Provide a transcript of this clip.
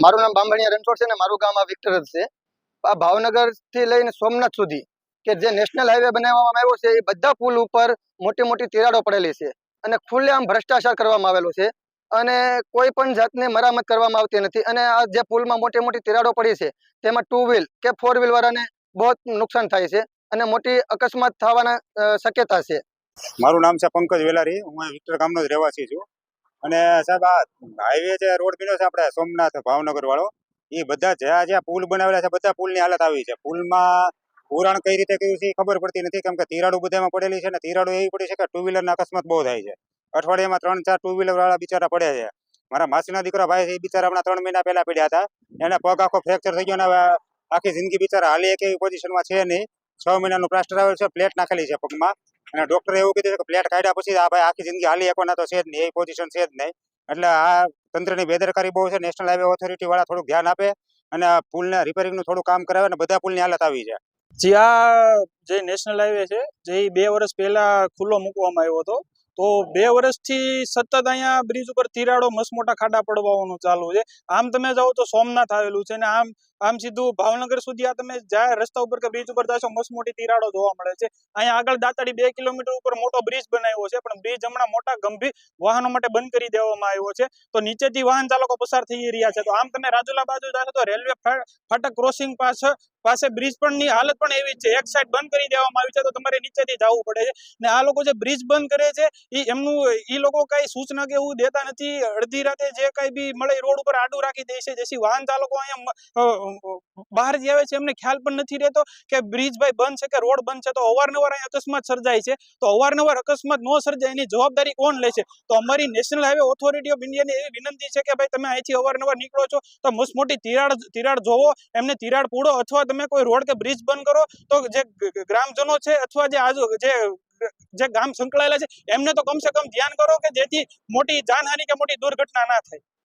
મારું નામ બાંભણિયા રણછોડ છે ને મારું ગામ આ વિક્ટર જ છે. આ ભાવનગર થી લઈને સોમનાથ સુધી કે જે નેશનલ હાઈવે બનાવવામાં આવ્યો છે એ બધા પુલ ઉપર મોટી મોટી તિરાડો પડેલી છે અને ખુલ્લેઆમ ભ્રષ્ટાચાર કરવામાં આવેલો છે અને કોઈ પણ જાતની મરામત કરવામાં આવતી નથી. અને આ જે પુલમાં મોટી મોટી તિરાડો પડી છે તેમાં 2 વ્હીલ કે 4 વ્હીલ વાળાને બહુ નુકસાન થાય છે અને મોટી અકસ્માત થવાના શક્યતા છે. મારું નામ છે પંકજ વેલારી, હું વિક્ટર ગામનો જ રહેવાસી છું. અને સાહેબ, આ હાઈવે જે રોડ બન્યો છે આપણે સોમનાથ ભાવનગર વાળો, એ બધા જ્યાં પુલ બનાવેલા છે બધા પુલની હાલત આવી છે. પુલમાં પુરાણ કઈ રીતે કર્યું છે એ ખબર પડતી નથી, કેમ કે તિરાડો બધામાં પડેલી છે ને તિરાડો એવી પડી છે કે 2 વ્હીલરના અકસ્માત બહુ થાય છે. અઠવાડિયામાં 3-4 2 વ્હીલર વાળા બિચારા પડ્યા છે. મારા માસીના દીકરા ભાઈ છે એ બિચારા હમણાં 3 મહિના પહેલા પડ્યા હતા, એને પગ આખો ફ્રેક્ચર થઈ ગયો અને હવે આખી જિંદગી બિચારા હાલી એક એવી પોઝિશનમાં છે નહીં. 6 મહિનાનું પ્લાસ્ટર આવેલું છે, પ્લેટ નાખેલી છે પગમાં, અને ડોક્ટરે એવું કીધું કે પ્લેટ કાઢ્યા પછી આ ભાઈ આખી જિંદગી હાલી એકવાના તો છે જ નહીં, એ પોઝિશન છે જ નહીં. એટલે આ તંત્રની બેદરકારી બહુ છે. નેશનલ હાઈવે ઓથોરિટી વાળા થોડુંક ધ્યાન આપે અને આ પુલને રિપેરિંગનું થોડું કામ કરાવે ને બધા પુલની હાલત આવી છે. જે આ જે નેશનલ હાઈવે છે જે 2 વર્ષ પહેલા ખુલ્લો મૂકવામાં આવ્યો હતો, તો 2 વર્ષથી સતત અહીંયા બ્રિજ ઉપર તિરાડો મસ્ત મોટા ખાડા પડવાનું ચાલુ છે. આમ તમે જાઓ તો સોમનાથ આવેલું છે ને આમ સીધું ભાવનગર સુધી આ તમે જ્યાં રસ્તા ઉપર કે બ્રિજ ઉપર જશો મસ્ત મોટી તિરાડો જોવા મળે છે. અહીંયા આગળ દાતાડી 2 કિલોમીટર ઉપર મોટો બ્રિજ બનાવ્યો છે, પણ બ્રિજ હમણાં મોટા ગંભીર વાહનો માટે બંધ કરી દેવામાં આવ્યો છે, તો નીચેથી વાહન ચાલકો પસાર થઈ રહ્યા છે. તો આમ તમે રાજુલા બાજુ જાશો તો રેલવે ફાટક ક્રોસિંગ પાસે બ્રિજ પરની હાલત પણ એવી જ છે. એક સાઈડ બંધ કરી દેવામાં આવી છે, તો તમારે નીચેથી જવું પડે છે. ને આ લોકો જે બ્રિજ બંધ કરે છે એ લોકો કઈ સૂચના કે એવું દેતા નથી. અડધી રાતે જે કઈ બી મળે રોડ ઉપર આડું રાખી દે છે, જેથી વાહન ચાલકો અહીંયા બહાર જે આવે છે એમને ખ્યાલ પણ નથી રહેતો કે બ્રિજ ભાઈ બંધ છે કે રોડ બંધ છે. તો અવારનવાર અહીંયા અકસ્માત સર્જાય છે, તો અવારનવાર અકસ્માત ન સર્જાય એની જવાબદારી કોણ લે છે? તો અમારી નેશનલ હાઈવે ઓથોરિટી ઓફ ઇન્ડિયાની એવી વિનંતી છે કે ભાઈ તમે અહીંથી અવારનવાર નીકળો છો તો મસ્ત મોટી તિરાડ જોવો, એમને તિરાડ પૂરો, અથવા તમે કોઈ રોડ કે બ્રિજ બંધ કરો તો જે ગ્રામજનો છે અથવા જે ગામ સંકળાયેલા છે એમને તો કમસે કમ ધ્યાન કરો કે જેથી મોટી જાનહાનિ કે મોટી દુર્ઘટના ના થાય.